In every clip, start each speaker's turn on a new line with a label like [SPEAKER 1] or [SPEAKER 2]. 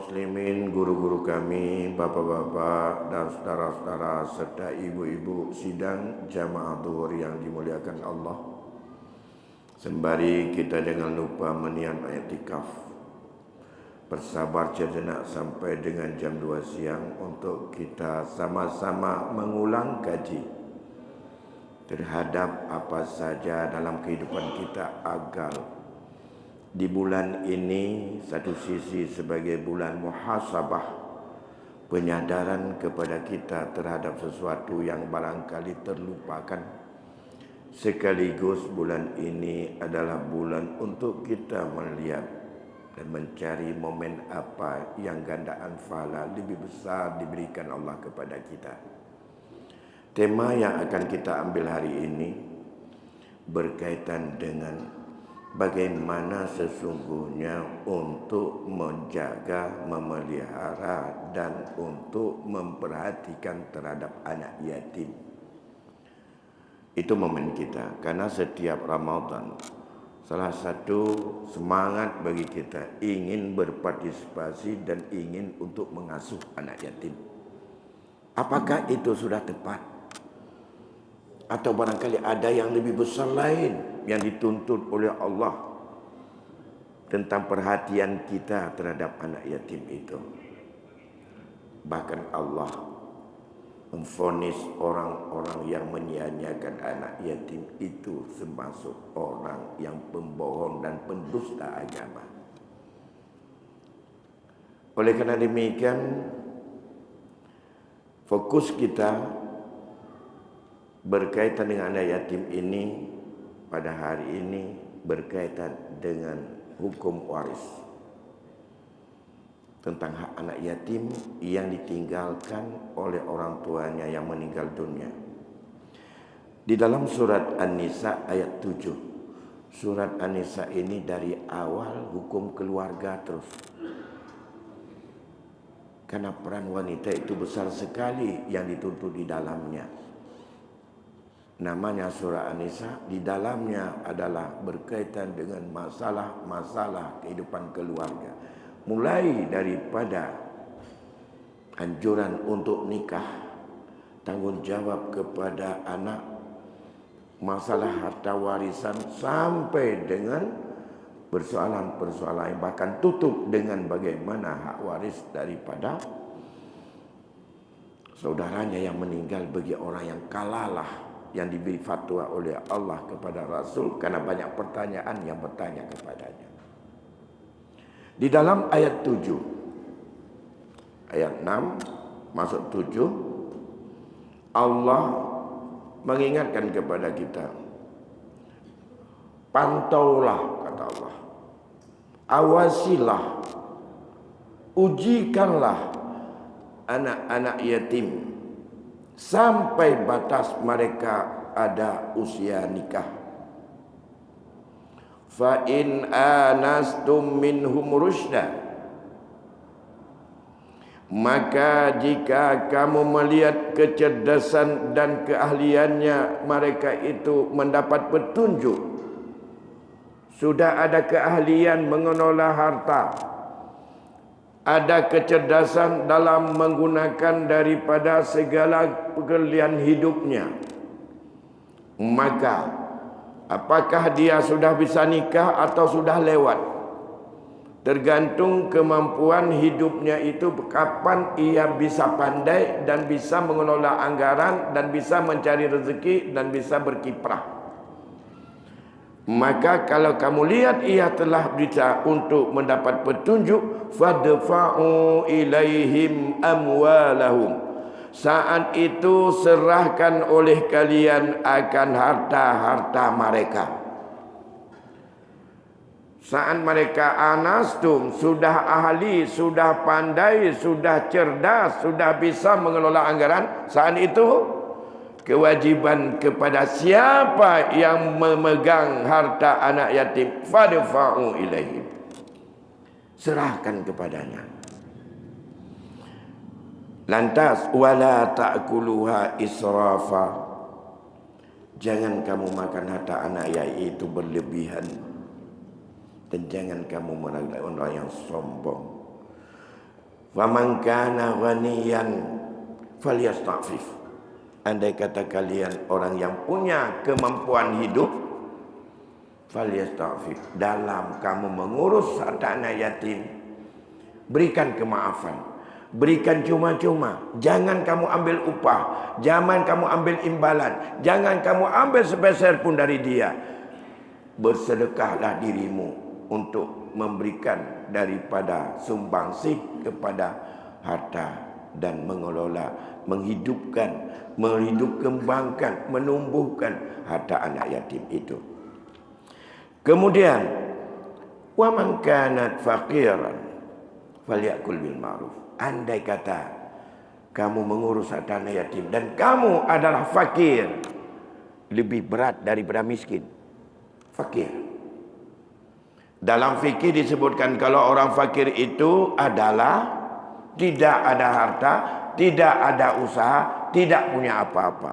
[SPEAKER 1] muslimin, guru-guru kami, bapak-bapak dan saudara-saudara serta ibu-ibu sidang jamaah zuhur yang dimuliakan Allah. Sembari kita jangan lupa meniat i'tikaf, bersabar sejenak sampai dengan jam 2 siang untuk kita sama-sama mengulang kaji terhadap apa saja dalam kehidupan kita agar di bulan ini satu sisi sebagai bulan muhasabah, penyadaran kepada kita terhadap sesuatu yang barangkali terlupakan. Sekaligus bulan ini adalah bulan untuk kita melihat dan mencari momen apa yang gandaan pahala lebih besar diberikan Allah kepada kita. Tema yang akan kita ambil hari ini berkaitan dengan bagaimana sesungguhnya untuk menjaga, memelihara dan untuk memperhatikan terhadap anak yatim. Itu momen kita, karena setiap Ramadan salah satu semangat bagi kita ingin berpartisipasi dan ingin untuk mengasuh anak yatim. Apakah itu sudah tepat? Atau barangkali ada yang lebih besar lain yang dituntut oleh Allah tentang perhatian kita terhadap anak yatim itu. Bahkan Allah memvonis orang-orang yang menyia-nyiakan anak yatim itu termasuk orang yang pembohong dan pendusta agama. Oleh karena demikian, fokus kita berkaitan dengan anak yatim ini pada hari ini berkaitan dengan hukum waris, tentang hak anak yatim yang ditinggalkan oleh orang tuanya yang meninggal dunia. Di dalam surat An-Nisa ayat 7. Surat An-Nisa ini dari awal hukum keluarga terus. Karena peran wanita itu besar sekali yang dituntut di dalamnya. Namanya surah An-Nisa, di dalamnya adalah berkaitan dengan masalah-masalah kehidupan keluarga. Mulai daripada anjuran untuk nikah, tanggung jawab kepada anak, masalah harta warisan, sampai dengan persoalan-persoalan, bahkan tutup dengan bagaimana hak waris daripada saudaranya yang meninggal bagi orang yang kalalah, yang diberi fatwa oleh Allah kepada Rasul karena banyak pertanyaan yang bertanya kepadanya. Di dalam ayat 7, ayat 6 masuk 7, Allah mengingatkan kepada kita, pantaulah, kata Allah, awasilah, ujikanlah anak-anak yatim sampai batas mereka ada usia nikah. Fa in anastum minhum rusyda, maka jika kamu melihat kecerdasan dan keahliannya mereka itu mendapat petunjuk, sudah ada keahlian mengelola harta, ada kecerdasan dalam menggunakan daripada segala pekerjaan hidupnya, maka apakah dia sudah bisa nikah atau sudah lewat? Tergantung kemampuan hidupnya itu, kapan ia bisa pandai dan bisa mengelola anggaran dan bisa mencari rezeki dan bisa berkiprah. Maka kalau kamu lihat ia telah bisa untuk mendapat petunjuk, fadfa'u ilaihim amwalahum, saat itu serahkan oleh kalian akan harta-harta mereka. Saat mereka anastum, sudah ahli, sudah pandai, sudah cerdas, sudah bisa mengelola anggaran, saat itu kewajiban kepada siapa yang memegang harta anak yatim, fadfa'u ilaihim, serahkan kepadanya. Lantas wala ta'kuluha israfa, jangan kamu makan harta anak itu berlebihan, dan jangan kamu menanggap orang yang sombong. Faman kana ghaniyan falyasta'fif. Andai kata kalian orang yang punya kemampuan hidup, falyasta'fif, dalam kamu mengurus harta anak yatim, berikan kemaafan, berikan cuma-cuma. Jangan kamu ambil upah, jangan kamu ambil imbalan, jangan kamu ambil sepeser pun dari dia. Bersedekahlah dirimu untuk memberikan daripada sumbangsih kepada harta dan mengelola, kembangkan, menumbuhkan harta anak yatim itu. Kemudian, wa man kanat faqiran falyakul bil ma'ruf. Andai kata kamu mengurus harta anak yatim dan kamu adalah fakir, lebih berat daripada miskin. Fakir. Dalam fikih disebutkan kalau orang fakir itu adalah tidak ada harta, tidak ada usaha, tidak punya apa-apa.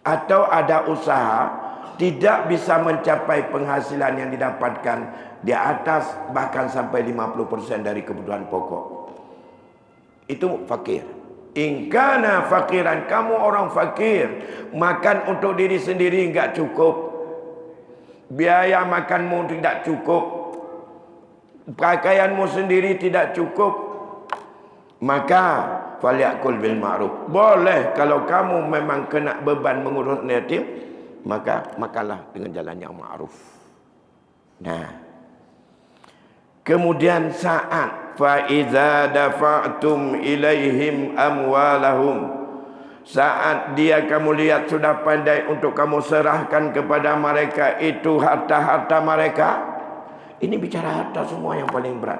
[SPEAKER 1] Atau ada usaha, tidak bisa mencapai penghasilan yang didapatkan di atas bahkan sampai 50% dari kebutuhan pokok. Itu fakir. In kana fakiran, kamu orang fakir, makan untuk diri sendiri enggak cukup. Biaya makanmu tidak cukup, pakaianmu sendiri tidak cukup, maka falyakul bil ma'ruf. Boleh kalau kamu memang kena beban mengurus yatim, maka makanlah dengan jalan yang ma'ruf. Nah, kemudian saat fa iza dafa'tum ilaihim amwalahum, saat dia kamu lihat sudah pandai untuk kamu serahkan kepada mereka itu harta-harta mereka. Ini bicara harta semua yang paling berat.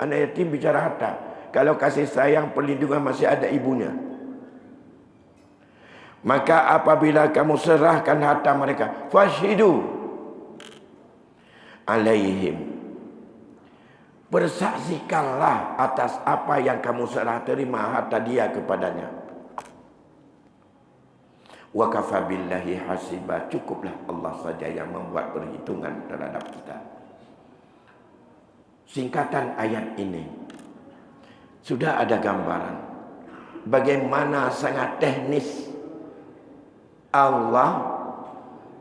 [SPEAKER 1] Anak yatim bicara harta. Kalau kasih sayang, perlindungan masih ada ibunya. Maka apabila kamu serahkan harta mereka, fashidu alaihim, bersaksikanlah atas apa yang kamu serah terima harta dia kepadanya. Wa kafa billahi hasiba, cukuplah Allah saja yang membuat perhitungan terhadap kita. Singkatan ayat ini sudah ada gambaran bagaimana sangat teknis Allah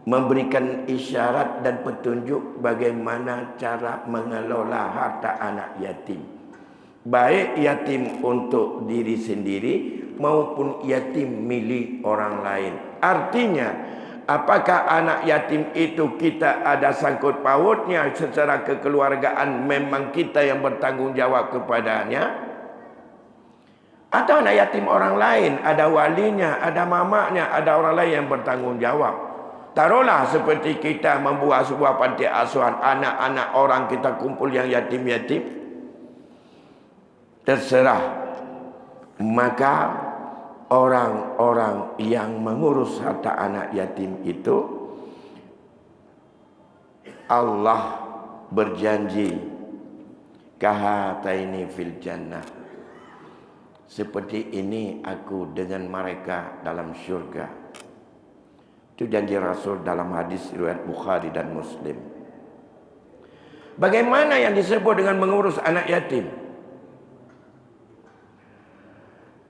[SPEAKER 1] memberikan isyarat dan petunjuk bagaimana cara mengelola harta anak yatim. Baik yatim untuk diri sendiri maupun yatim milik orang lain. Artinya, apakah anak yatim itu kita ada sangkut pautnya secara kekeluargaan, memang kita yang bertanggung jawab kepadanya? Atau anak yatim orang lain, ada walinya, ada mamaknya, ada orang lain yang bertanggung jawab. Taruhlah seperti kita membuat sebuah panti asuhan, anak-anak orang kita kumpul yang yatim-yatim. Terserah. Maka orang-orang yang mengurus harta anak yatim itu, Allah berjanji kahataini fil jannah, seperti ini aku dengan mereka dalam syurga. Itu janji Rasul dalam hadis riwayat Bukhari dan Muslim. Bagaimana yang disebut dengan mengurus anak yatim?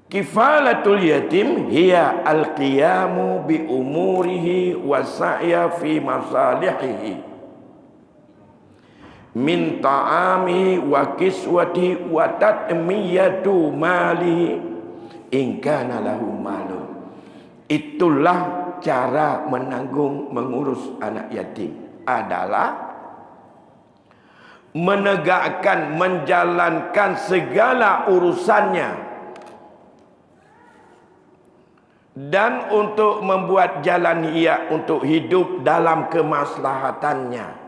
[SPEAKER 1] Kifalatul yatim hiya al-qiyamu bi umurihi wa sa'ya fi masalihihi min ta'amihi wa kiswatihi wa tatmiyatu malihi in kana lahu malun. Itulah cara mengurus anak yatim, adalah menegakkan, menjalankan segala urusannya dan untuk membuat jalan ia untuk hidup dalam kemaslahatannya.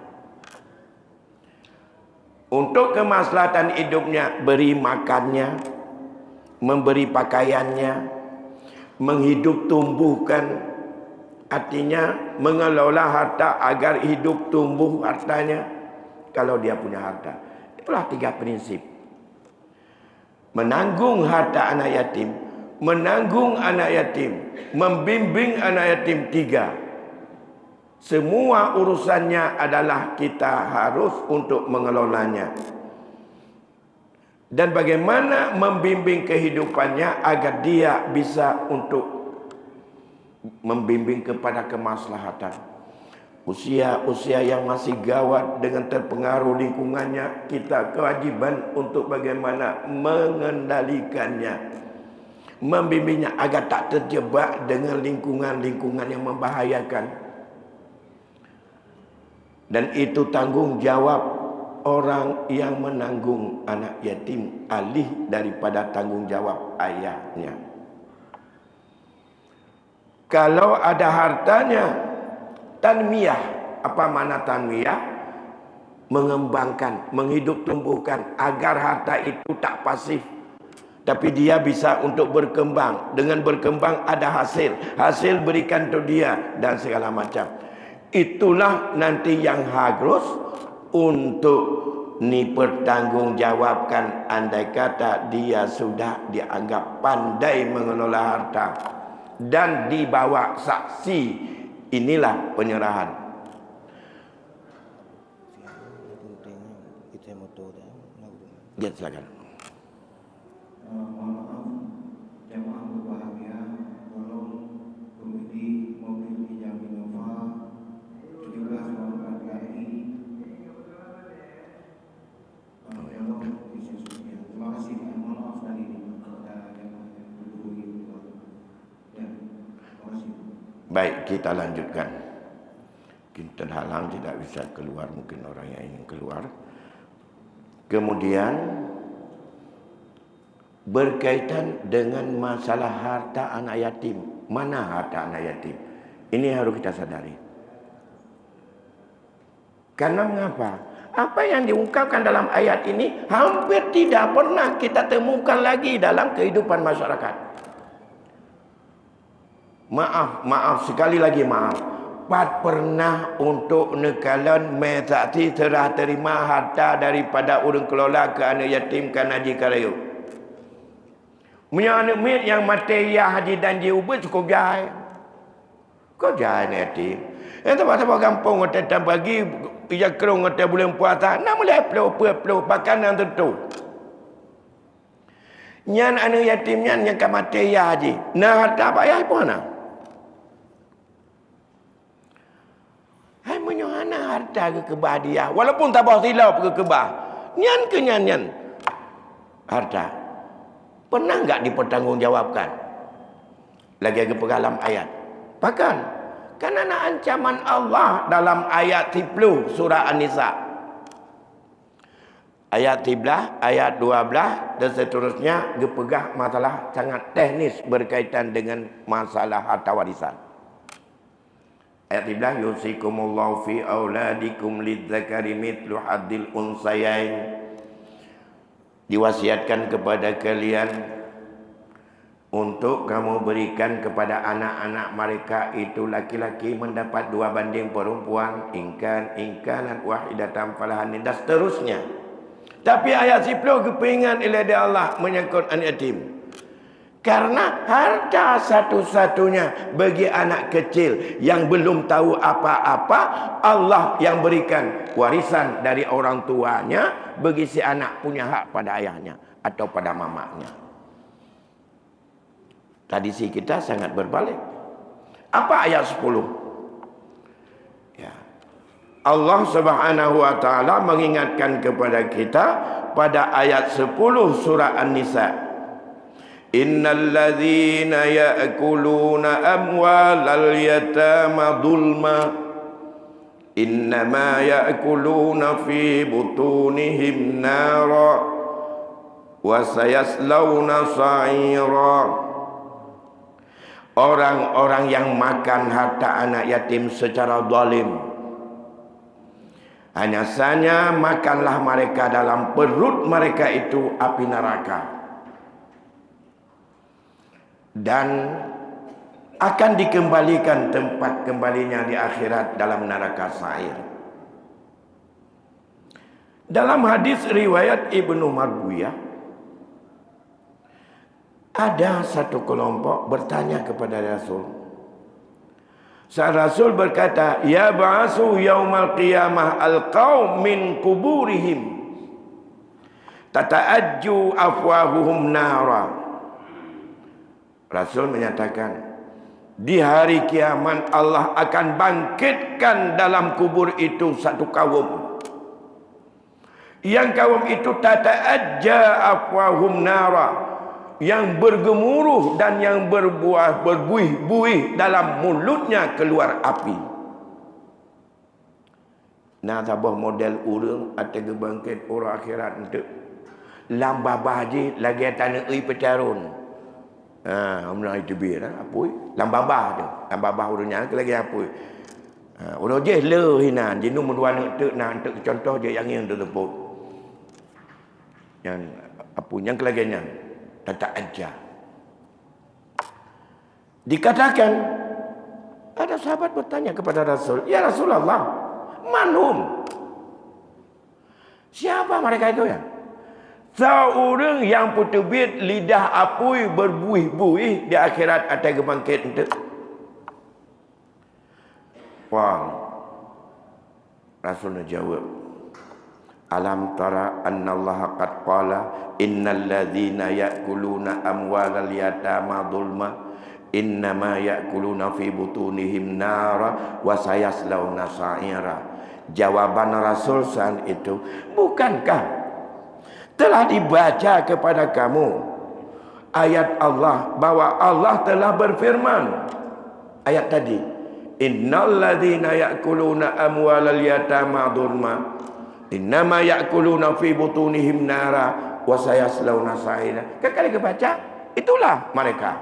[SPEAKER 1] Untuk kemaslahatan hidupnya, beri makannya, memberi pakaiannya, menghidup tumbuhkan, artinya mengelola harta agar hidup tumbuh hartanya kalau dia punya harta. Itulah 3 prinsip. Menanggung harta anak yatim, menanggung anak yatim, membimbing anak yatim, 3. Semua urusannya adalah kita harus untuk mengelolanya. dan bagaimana membimbing kehidupannya agar dia bisa untuk membimbing kepada kemaslahatan. Usia yang masih gawat dengan terpengaruh lingkungannya, kita kewajiban untuk bagaimana mengendalikannya, membimbingnya agar tak terjebak dengan lingkungan-lingkungan yang membahayakan. Dan itu tanggung jawab orang yang menanggung anak yatim, alih daripada tanggung jawab ayahnya. Kalau ada hartanya, tanmiyah. Apa makna tanmiyah? Mengembangkan, menghidup tumbuhkan agar harta itu tak pasif, tapi dia bisa untuk berkembang. Dengan berkembang ada hasil berikan untuk dia dan segala macam. Itulah nanti yang harus untuk dipertanggungjawabkan andai kata dia sudah dianggap pandai mengelola harta dan dibawa saksi. Inilah penyerahan. Ya, silakan. Baik, kita lanjutkan. Mungkin terhalang tidak bisa keluar, mungkin orang yang ingin keluar. Kemudian berkaitan dengan masalah harta anak yatim. Mana harta anak yatim? Ini harus kita sadari. Karena mengapa? Apa yang diungkapkan dalam ayat ini hampir tidak pernah kita temukan lagi dalam kehidupan masyarakat. Maaf sekali lagi maaf. Pat pernah untuk nekalan mesakti serah terima harta daripada orang kelola ke anak yatim kan haji karayu. Punya anak mit yang mati ya haji dan diubah cukup jahai. Kau jahai anak yatim. Yang tempat-tempat kampung kita bagi ia kerong kita bulan puasa. Nak mulai peluk makanan tentu. Nyan anak yatim nyan yang mati ya haji. Nah harta apa ya pun mana? Hai menyuhana harta ke kebah dia. Walaupun tak bawa silau ke kebah. Nyan ke nyan. Harta. Pernah enggak dipertanggungjawabkan? Lagi ke dalam ayat. Bahkan. Karena ancaman Allah dalam ayat 10 surah An-Nisa. Ayat 13, ayat 12 dan seterusnya. Gepegah masalah sangat teknis berkaitan dengan masalah harta warisan. Ayat 13, yusikumullahu fi auladikum lidzakari mithlu haddil unsayain. Diwasiatkan kepada kalian untuk kamu berikan kepada anak-anak mereka itu laki-laki mendapat 2 banding perempuan, ingkanat wahidatan falahanin dan seterusnya. Tapi ayat 10 kepingan oleh Allah menyangkut anak yatim. Karena harta satu-satunya bagi anak kecil yang belum tahu apa-apa, Allah yang berikan warisan dari orang tuanya bagi si anak punya hak pada ayahnya atau pada mamanya. Tradisi kita sangat berbalik. Apa ayat 10? Ya. Allah Subhanahu wa taala mengingatkan kepada kita pada ayat 10 surah An-Nisa. Innal ladzina ya'kuluna amwalal yatama dzulma innama ya'kuluna fi butunihim nara wa sayaslawna sa'ira. Orang-orang yang makan harta anak yatim secara zalim, hanya saja makanlah mereka dalam perut mereka itu api neraka. Dan akan dikembalikan tempat kembalinya di akhirat dalam neraka sa'ir. Dalam hadis riwayat Ibnu Marbuyah, ada satu kelompok bertanya kepada Rasul. Saat Rasul berkata, ya ba'asu yaumal qiyamah al-qaum min kuburihim. tata'ajju afwahuhum nara. Rasul menyatakan, di hari kiamat Allah akan bangkitkan dalam kubur itu satu kaum. Yang kaum itu tata'ajja afwahum nara, yang bergemuruh dan yang berbuih-buih dalam mulutnya keluar api. Nah, tabah model urang atau gebangkit orang akhirat untuk lambabah je lagi tanah ui pecarun. Umrah itu bir apa lambabah tu. Lambabah urangnya lagi apa. Urang je le hinan jinu menduan tu nak untuk contoh je yang tersebut. Yang apa yang kelagiannya tata aja. Dikatakan ada sahabat bertanya kepada Rasul, "Ya Rasulullah, manhum? Siapa mereka itu ya?" Seorang yang putubit lidah apui berbuih-buih di akhirat atau kebangkit itu. Wah, Rasulullah jawab, "Alam tara anna Allah qad qala innal ladzina ya'kuluna amwalal yatama dzulma innama ya'kuluna fi butunihim nara wa sayaslawna sa'ira." Jawaban Rasul saat itu, bukankah telah dibaca kepada kamu ayat Allah bahwa Allah telah berfirman, ayat tadi, innal ladzina ya'kuluna amwalal yatama dzulma innama ya'kuluna fi butunihim nara wa sayaslawna sa'ira. Kekali kebaca, itulah mereka.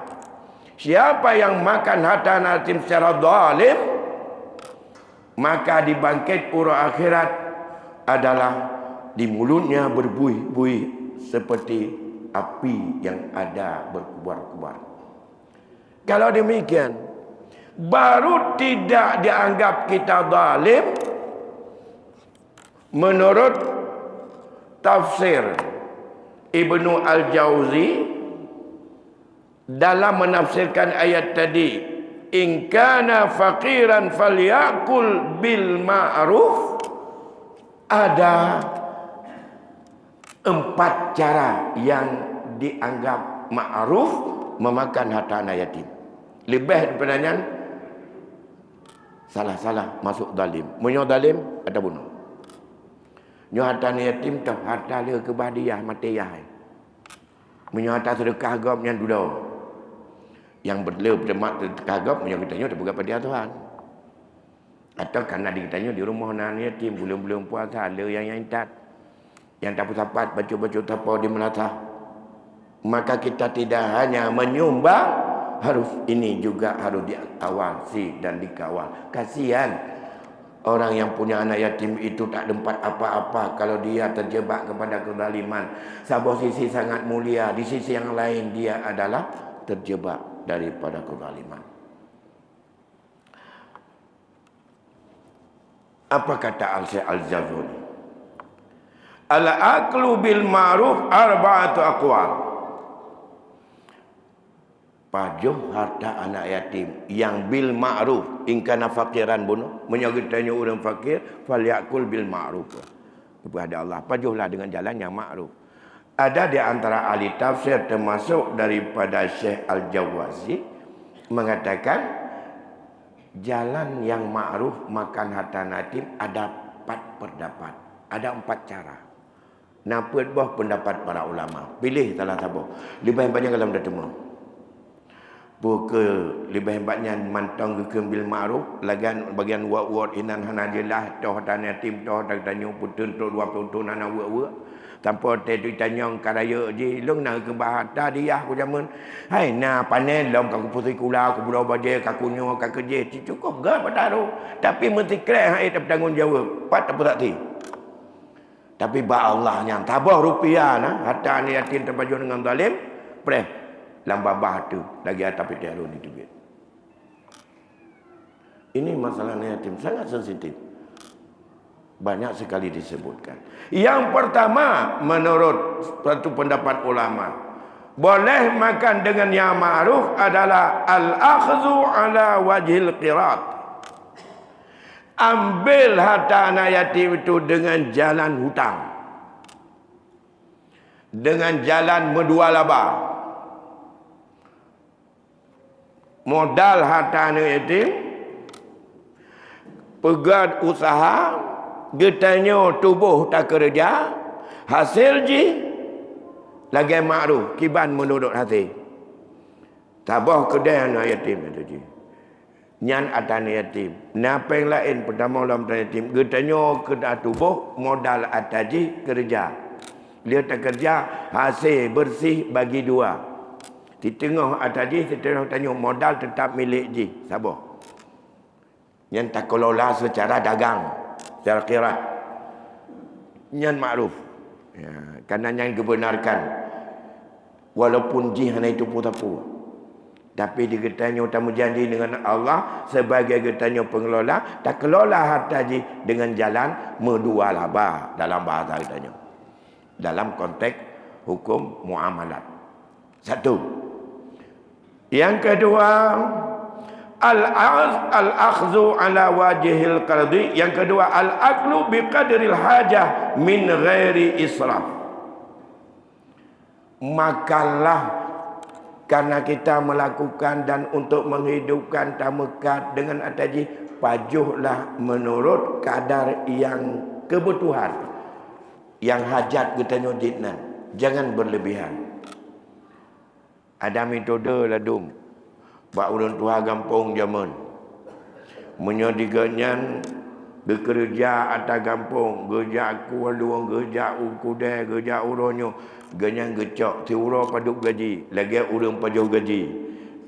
[SPEAKER 1] Siapa yang makan harta yatim secara zalim, maka dibangkit orang akhirat adalah di mulutnya berbuih-buih seperti api yang ada berkubar-kubar. Kalau demikian, baru tidak dianggap kita zalim menurut tafsir Ibnu Al-Jauzi dalam menafsirkan ayat tadi, in kana faqiran falyakul bil ma'ruf. Ada 4 cara yang dianggap ma'ruf memakan harta anak yatim. Lebih daripada salah-salah masuk zalim. Menyo zalim ada bunuh. Nyo harta anak yatim tu harta dia kebadiah mati yai. Menyo harta sedekah agam yang dulu. Yang berlemak sedekah agam menyo kitanya terbuka pada Tuhan. Atau kerana ditanya di rumah anak yatim belum puasa ada yang tak. Yang tak sapat baca-baca tapau di menatah. Maka kita tidak hanya menyumbang, harus ini juga harus diawasi dan dikawal. Kasihan orang yang punya anak yatim itu tak dapat apa-apa kalau dia terjebak kepada kezaliman. Sebuah sisi sangat mulia, di sisi yang lain dia adalah terjebak daripada kezaliman. Apa kata Al-Syekh Al-Jazuli? Al-aklu bil ma'ruf arba'atu aqwal. Pajuh harta anak yatim yang bil ma'ruf, in kana faqiran bunuh, menyagitanya orang fakir, falyakul bil ma'ruf. Kepada Allah, pajuhlah dengan jalan yang ma'ruf. Ada di antara ahli tafsir termasuk daripada Syekh Al-Jawazi mengatakan jalan yang ma'ruf makan harta yatim ada 4 pendapat, ada 4 cara. Nampak buah pendapat para ulama. Pilih salah satu. Lebih banyak kalau dah temu. Buka lebih hebatnya mantang ke bil ma'ruf, lagan bagian wa inan hanajilah toh dan yatim toh dan tanya putun to 20 tahun anak wa. Tanpa te ditanya karaya je long nak ke bahata dia aku jaman. Hai na panen lom kaku putih kula aku budak baje kakunyo kak kerja cukup gak padaru. Tapi mesti kreh hai tak tanggungjawab. Pat apa tak ti? Tapi ba Allah yang tabah rupiah nah harta anak yatim terbaju dengan zalim preh lambabah tu lagi atap itu di duit. Ini masalah anak yatim sangat sensitif. Banyak sekali disebutkan. Yang pertama menurut satu pendapat ulama, boleh makan dengan yang ma'ruf adalah al-akhdhu ala wajhil qirat. Ambil harta anak yatim itu dengan jalan hutang. dengan jalan berdua laba. Modal harta anak yatim, pegat usaha, getanya tubuh tak kerja, hasil ji lagi makruf kiban menurut hati. Tabah kedai anak yatim itu ji. Nyan atan yatim. Napa yang lain pertama dalam yatim, getanya kedai tubuh modal ataji kerja. Dia tak kerja, hasil bersih bagi dua. Di tengah ataji, setelah tanya modal tetap milik ji. Sabar. Yang tak kelola secara dagang, secara kirat. Yang makruf. Ya, karena yang dibenarkan. Walaupun ji hanya itu putapu. Tapi digetanya utama janji dengan Allah sebagai getanya pengelola, tak kelola harta ji dengan jalan medua laba dalam bahasa getanya. Dalam konteks hukum muamalat. Satu. Yang kedua, al-akhdhu ala wajhil qardi. Yang kedua, al-aklu biqadril hajah min ghairi israf. Makanlah karena kita melakukan dan untuk menghidupkan tamekat dengan ataji, pajuhlah menurut kadar yang kebutuhan, yang hajat kita nyoditnan. Jangan berlebihan. Ada metode ladum. Bak ulun tua kampung zaman. Menyodigannya bekerja atas kampung, kerja aku luang, kerja ukudai, kerja uronyo, ganyan gecok, tiura paduk gaji, lagi urang pajuh gaji.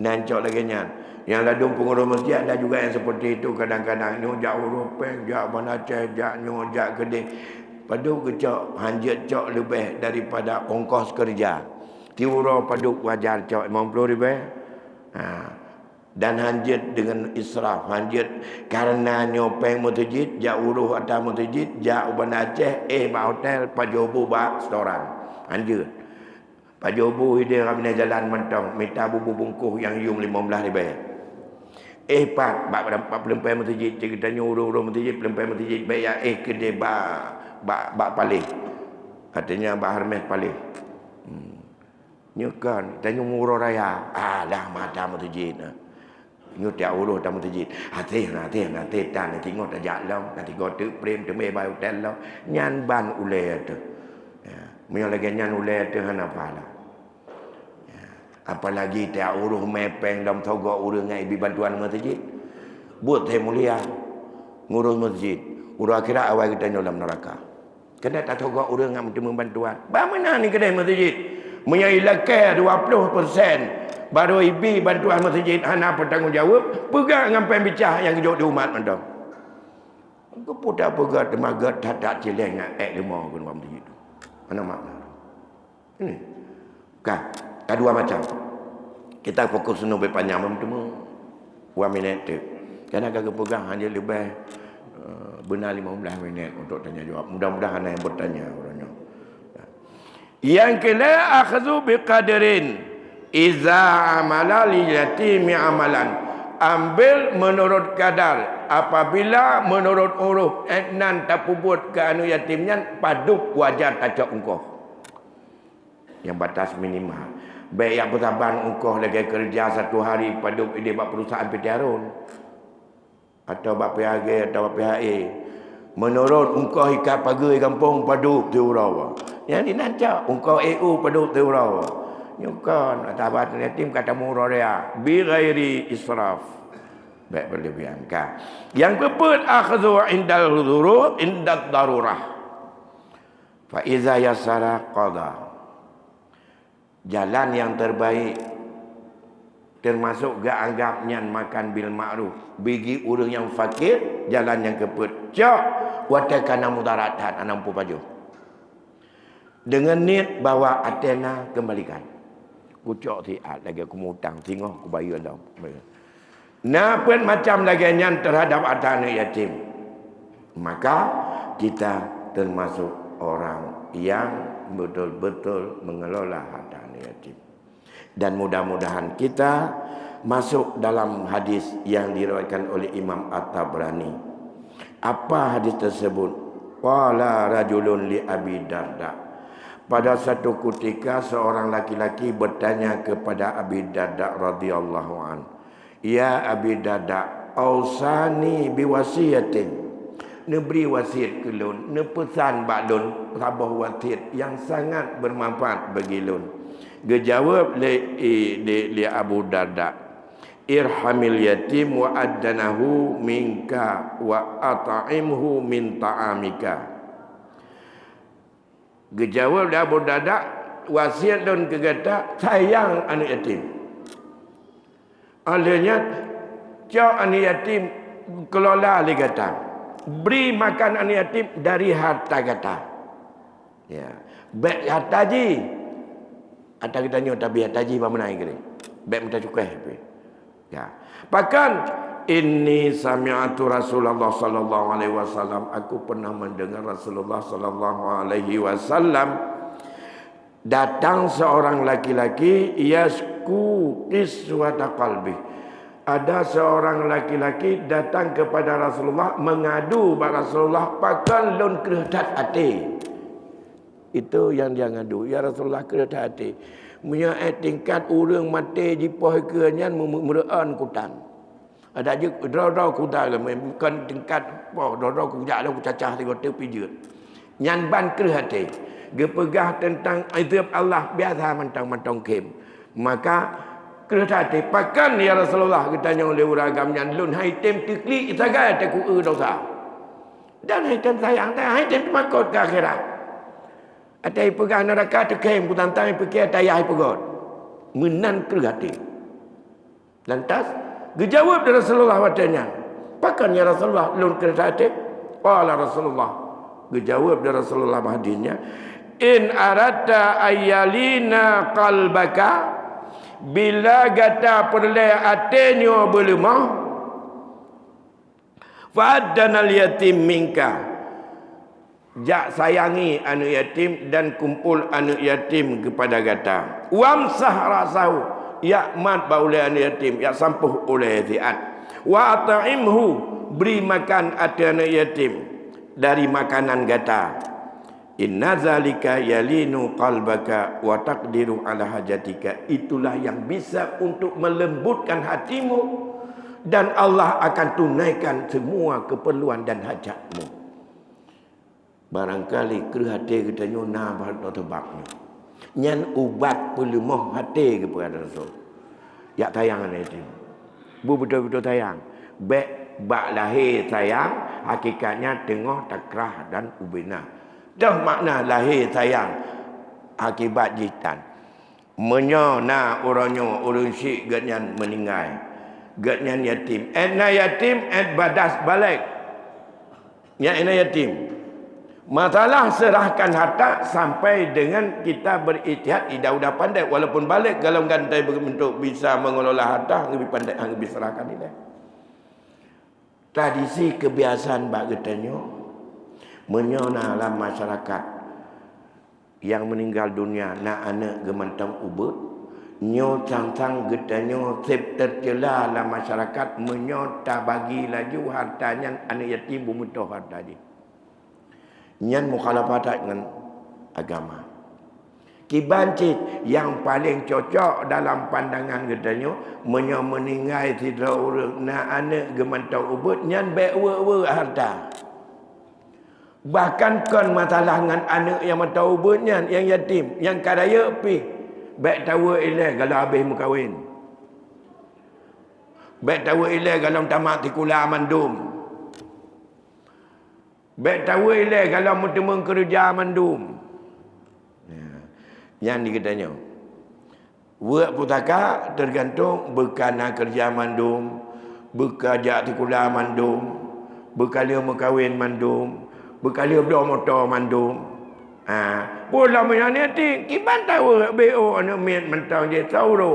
[SPEAKER 1] Nancok lagi nyan. Yang ladung pengurus masjid ada juga yang seperti itu kadang-kadang. Nyo jak uropeng, jak banaceh, jak nyo, jak keding. Paduk gecok, hanjat cok lebih daripada ongkos kerja. Tiura paduk wajar cok 50 ribu. Dan hanjit dengan israf, hanjit karena nyopeng mutujid, jak uruh atas mutujid, jak uban Aceh, ba hotel, pajobu ba restoran. Hanjit. Pajobu ide ramai jalan mentong, minta bubu bungkuh yang yung 15 ribu. Pat, ba pelempai mutujid, ceritanya uruh mutujid, pelempai mutujid, baik ya kedai ba palih. Katanya ba Hermes palih. Nyukan, tanya ngurau raya. Dah mata mutujid. Nyo tiap uruh tamu tajid. Hati tan tengok tak jalan, nanti go tu prem tu mai bai hotel lo. Nyan ban ule tu. Ya, menyo lagi nyan ule tu hana pala. Ya, apalagi tiap uruh mepeng dalam togok uruh ngai bi bantuan masjid. Buat teh mulia ngurus masjid. Uruh akhirat awal kita dalam neraka. Kena tak togok uruh ngai bantuan. Ba mana ni kedai masjid? Menyai lakai 20%. Baru ibi bantuan masjid hana bertanggungjawab, pegang ngampai bicah yang hidup di umat mandam. Aku pudak pegang temaga tak cileng lima ke dalam masjid itu. Mana makna? Ini. Kan, kedua macam. Kita fokus lebih panjang bertemu. 2 minit tu. Karena kagak pegang hanya lebih benar 15 minit untuk tanya jawab. Mudah-mudahan yang bertanya orangnya. Yang kela akhzu biqadrin. Iza amala li yatimi amalan. Ambil menurut kadar. Apabila menurut uruh nan tak puput ke anu yatimnya, paduk wajar tajak ungkoh. Yang batas minimal. Baik yang bersaban ungkoh lagi kerja 1 hari paduk dia buat perusahaan pitiarun. Atau buat PHG atau buat PHA. Menurut ungkoh ikat pagi kampung paduk tiurawa. Yang dinancak ungkoh EU paduk tiurawa. Nyukan atabat yatim kata murah dia bi ghairi israf, baik berlebihan kan. Yang keempat akhdhu indal hudurut indat darurah, fa iza yasara qada. Jalan yang terbaik termasuk gak anggapnya makan bil ma'ruf bagi orang yang fakir. Jalan yang keempat cak watakana mudaratan 60 baju dengan niat bahawa Athena kembalikan. Kucok tiat lagi aku mutang tengok aku bayar dah. Napa macam lagi nyan terhadap anak yatim. Maka kita termasuk orang yang betul-betul mengelola harta anak yatim. Dan mudah-mudahan kita masuk dalam hadis yang diriwayatkan oleh Imam At-Tabrani. Apa hadis tersebut? Qala rajulun li Abi Darda. Pada satu ketika seorang laki-laki bertanya kepada Abi Darda radhiyallahu an, "Ya Abi Darda, ausani biwasiyatin." Neberi wasiat ke lun, ne pesan bak lun rabah wasiat yang sangat bermanfaat bagi lun. Gejawab li Abu Darda, "Irhamil yatim wa addanahu minka wa at'imhu min ta'amika." Gejawab dia Abu Darda, wasiat dan kegata sayang anak yatim. Alanya cak anak yatim kelola li kata. Beri makan anak yatim dari harta kata. Ya. Baik harta ji. Harta kita ni tapi harta ji apa menai ke? Baik minta cukai. Ya. Bahkan inni sami'atu Rasulullah sallallahu alaihi wasallam, aku pernah mendengar Rasulullah sallallahu alaihi wasallam datang seorang laki-laki yasku qiswata qalbi. Ada seorang laki-laki datang kepada Rasulullah mengadu kepada Rasulullah pakan lon keredat hati. Itu yang dia ngadu. Ya Rasulullah keredat hati. Punya tingkat urang mati jipoh keanyan meraan kutan. Ada je dro kutan bukan tingkat dro kujak dah cacah tiga pijut. Nyan ban keredat hati. Gepegah tentang azab Allah biasa mentang-mentang kem. Maka kereta pakan ya Rasulullah katanya oleh uragam yang lun haitem tikli itagai te ku dosa. Dan haitem sayang tak haitem makot ke akhirat. Atai pegang neraka tekem ku tantang pikir tayah pegot. Menan kereta. Lantas dijawab dari Rasulullah watanya. Pakan ya Rasulullah lun kereta. Qala Rasulullah. Dijawab dari Rasulullah hadisnya. In aradta ayyalina qalbaka, bila gata perle atenyo belumah, fa'addanal yatim minka, jak sayangi anak yatim dan kumpul anak yatim kepada gata. Wamsah rasahu, ya mat baulai anak yatim, ya sampuh oleh ziat. Wa at'imhu, beri makan anak yatim dari makanan gata. Inna zalika yalinu qalbaka wa taqdiru ala hajatika. Itulah yang bisa untuk melembutkan hatimu dan Allah akan tunaikan semua keperluan dan hajatmu. Barangkali kerhati kita nyuna pada tebaknya. Nyan ubat pelemah hati kepada Rasul. Ya tayang itu. Bu betul-betul tayang. Bak lahir sayang, hakikatnya tengah takrah dan ubinah. Dah makna lahir sayang akibat jitan. Menyona orangnya orang syik gatnyan meninggal. Gatnyan yatim. Ena yatim badas balik. Ya ena yatim. Masalah serahkan harta sampai dengan kita berijtihad ida pandai walaupun balik kalau gantai berbentuk bisa mengelola harta lebih pandai lebih serahkan ini. Tradisi kebiasaan bak getanyo menyona dalam masyarakat yang meninggal dunia nak anak gemantang ubud nyo cang-cang getanyo sep tercela dalam masyarakat menyota bagi laju hartanya anak yatim bumuntoh harta dia nyan mukhalafat dengan agama kibancit yang paling cocok dalam pandangan getanyo menyo meninggal tidak urang nak anak gemantang ubud nyan bewa harta. Bahkan kon masalah dengan anak yang mata ubunnya, yang yatim, yang kadaya pi. Baik tahu ilai kalau habis mengkahwin. Baik tahu ilai kalau tamat tikula mandum. Baik tahu ilai kalau bertemu kerja mandum. Yang dikatanya. Buat putaka tergantung berkana kerja mandum, bekerja tikula mandum, berkali mengkahwin mandum. Berkali berdua motor mandum. Pula punya ni hati. Kiban tahu BO anak miat mentang je tahu tu.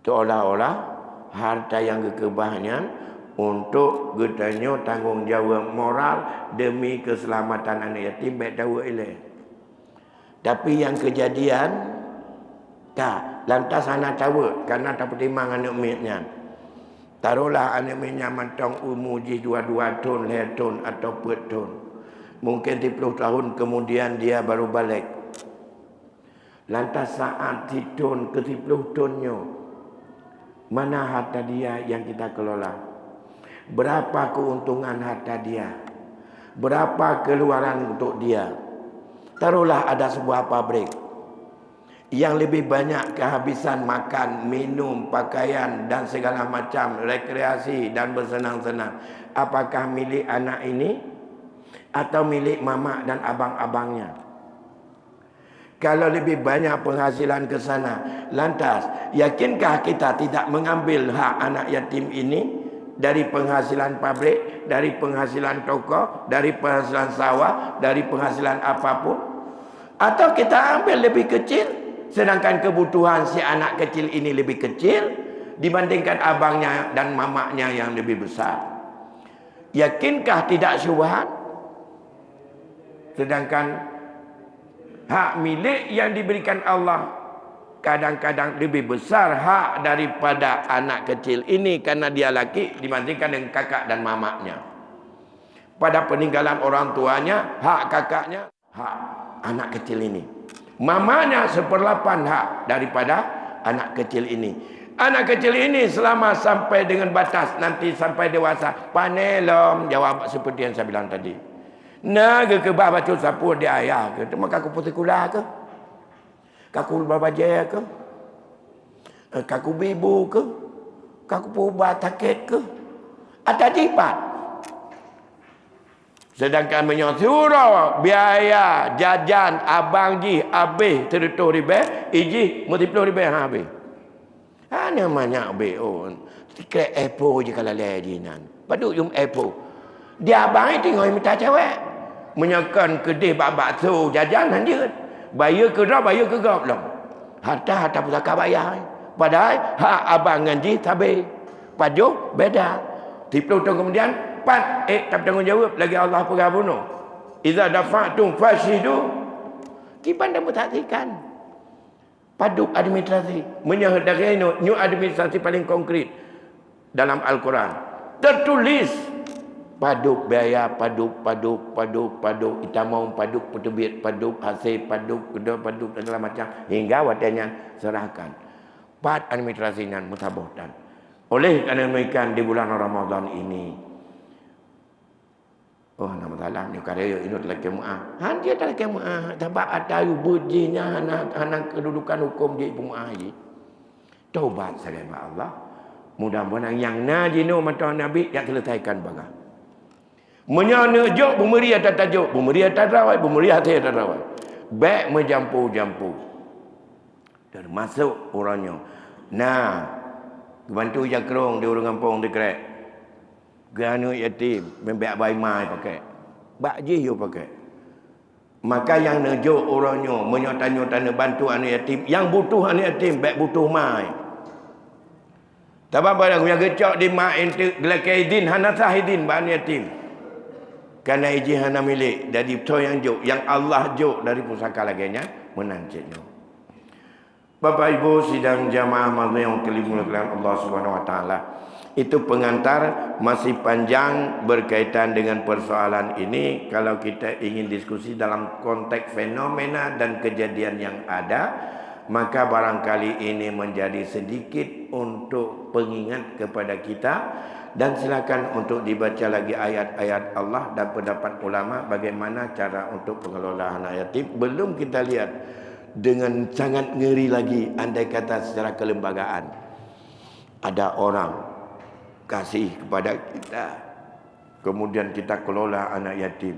[SPEAKER 1] Seolah-olah harta yang kekebahnya untuk getanya tanggungjawab moral demi keselamatan anak yatim baik tahu eleh. Tapi yang kejadian tak lantas anak tahu karena tak pertimbang anak miatnya. Taruhlah anak minyak mantang umuji 2 ton, 2 ton atau 4 ton. Mungkin 30 tahun kemudian dia baru balik. Lantas saat tidur ke 30 tahunnya, mana harta dia yang kita kelola? Berapa keuntungan harta dia? Berapa keluaran untuk dia? Taruhlah ada sebuah pabrik yang lebih banyak kehabisan makan, minum, pakaian dan segala macam rekreasi dan bersenang-senang. Apakah milik anak ini atau milik mama dan abang-abangnya? Kalau lebih banyak penghasilan ke sana, lantas yakinkah kita tidak mengambil hak anak yatim ini dari penghasilan pabrik, dari penghasilan toko, dari penghasilan sawah, dari penghasilan apapun? Atau kita ambil lebih kecil, sedangkan kebutuhan si anak kecil ini lebih kecil dibandingkan abangnya dan mamaknya yang lebih besar? Yakinkah tidak syubhat? Sedangkan hak milik yang diberikan Allah kadang-kadang lebih besar hak daripada anak kecil ini karena dia laki dibandingkan dengan kakak dan mamaknya. Pada peninggalan orang tuanya, hak kakaknya, hak anak kecil ini. Mamanya 1/8 hak daripada anak kecil ini. Anak kecil ini selama sampai dengan batas nanti sampai dewasa, panelom jawab seperti yang saya bilang tadi. Naga ke bah baca sapu dia ayah ke, maka aku putih kula ke? Kaku babaje ke? Kaku bibu ke? Kaku pubah takit ke? Ada jipat. Sedangkan menyosuro biaya jajan abang ji habis 30 ribu, iji 30 ribu habis. Hanya banyak BO. Tiket Apple je kalau lejinan. Paduk yum Apple. Dia abang itu tengok minta cewek. Menyakan kedai bakso jajanan dia. Bayar ke dah, bayar ke gap lah. Harta pusaka bayar. Padahal hak abang ngaji tabih. Pajuk beda. 30 tahun kemudian tak bertanggungjawab lagi Allah perah bunuh. Iza dafa'tum fashidu. Kiban dah mutaksikan. Paduk administrasi. Menyahadari new administrasi paling konkret dalam Al-Quran. Tertulis paduk biaya, paduk, kita mau paduk, petubit, paduk, hasil, paduk, kedua, paduk, dan segala macam. Hingga watanya serahkan. Part administrasinya mutabohtan. Oleh kerana demikian di bulan Ramadan ini, oh nama salah ni karya ini telah kemu'ah. Dia telah kemu'ah. Sebab ada bujinya anak kedudukan hukum dia pemu'ah ini. Taubat sahabat Allah. Mudah-mudahan yang najinu mata Nabi yang selesaikan bagai. Menyana jok bumeri atas tajuk, bumeri atas rawai, bumeri atas rawai. Baik menjampu-jampu. Termasuk orangnya. Nah, bantu jakrong di urang kampung dekat. Ganu yatim, membek bayi mai pakai. Bak je yo pakai. Maka yang nejuk orangnya menyotanya bantu anak yatim, yang butuh anak yatim baik butuh mai. Tabak barang yang gecok di mak ente glakaidin hanasahidin ba anak yatim. Karena iji hana milik dari betul yang jok, yang Allah jok dari pusaka laginya menancitnya. Bapak Ibu sidang jamaah mazlum yang dimuliakan Allah Subhanahu wa taala. Itu pengantar masih panjang berkaitan dengan persoalan ini. Kalau kita ingin diskusi dalam konteks fenomena dan kejadian yang ada, maka barangkali ini menjadi sedikit untuk pengingat kepada kita. Dan silakan untuk dibaca lagi ayat-ayat Allah dan pendapat ulama bagaimana cara untuk pengelolaan anak yatim. Belum kita lihat dengan sangat ngeri lagi andai kata secara kelembagaan. Ada orang kasih kepada kita, kemudian kita kelola anak yatim.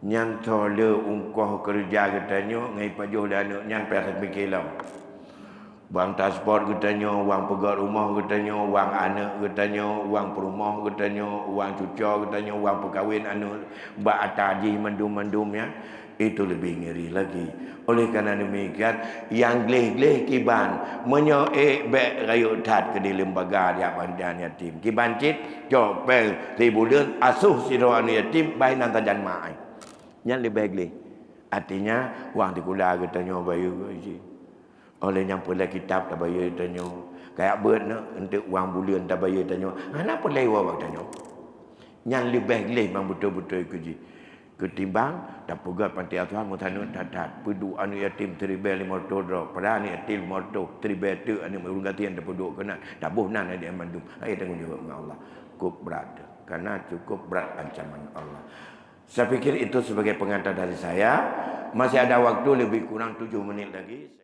[SPEAKER 1] Nyantole ungkoh kerja katanya ngai pajuh dan anak nyan perasa bikilau. Wang transport katanya, wang pegat rumah katanya, wang anak katanya, wang perumah katanya, wang cuca katanya, wang perkahwin anak, bak ataji mendum-mendum ya. Itu lebih ngeri lagi. Oleh kerana demikian, yang gleh-gleh kiban menyoek bek rayuk tat ke di lembaga dia pandan yatim. Kiban cit, jok pel 1000 bulan asuh sira anak yatim baik nan tajan mai. Yang lebih gleh. Artinya wang dikula katanya bayu gaji. Oleh yang pula kitab tak bayar tanya. Kayak buat nak untuk wang bulan tak bayar tanya. Kenapa lewa wang tanya? Yang lebih gelih memang betul-betul kerja. ketimbang tak pegat panti asuhan mutanu dadat pedu anu yatim tribe lima todro pada ni yatim moto tribe tu anu urungatian dah pedu kena tak bohnan dia mandum ai tanggung jawab dengan Allah cukup berat karena cukup berat ancaman Allah. Saya pikir itu sebagai pengantar dari saya. Masih ada waktu lebih kurang 7 menit lagi.